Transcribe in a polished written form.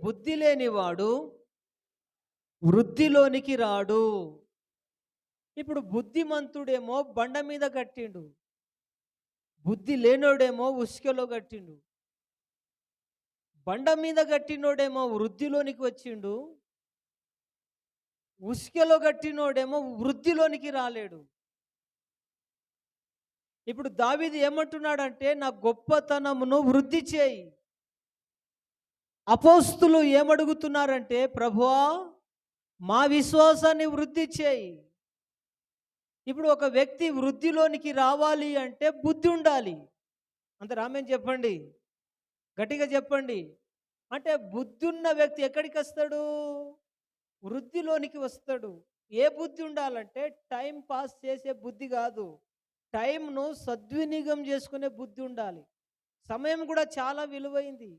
బుద్ధి లేనివాడు వృద్ధిలోనికి రాడు. ఇప్పుడు బుద్ధిమంతుడేమో బండ మీద కట్టిండు, బుద్ధి లేనోడేమో ఉసుకలో కట్టిండు. బండ మీద కట్టినోడేమో వృద్ధిలోనికి వచ్చిండు, ఉసుకలో కట్టినోడేమో వృద్ధిలోనికి రాలేడు. ఇప్పుడు దావీదు ఏమంటున్నాడంటే, నా గొప్పతనమును వృద్ధి చేయి. అపోస్తులు ఏమడుగుతున్నారంటే, ప్రభువా మా విశ్వాసాన్ని వృద్ధి చేయి. ఇప్పుడు ఒక వ్యక్తి వృద్ధిలోనికి రావాలి అంటే బుద్ధి ఉండాలి. అంత రామేం చెప్పండి, గట్టిగా చెప్పండి. అంటే బుద్ధి ఉన్న వ్యక్తి ఎక్కడికి వస్తాడు? వృద్ధిలోనికి వస్తాడు. ఏ బుద్ధి ఉండాలంటే టైం పాస్ చేసే బుద్ధి కాదు, టైంను సద్వినియోగం చేసుకునే బుద్ధి ఉండాలి. సమయం కూడా చాలా విలువైంది.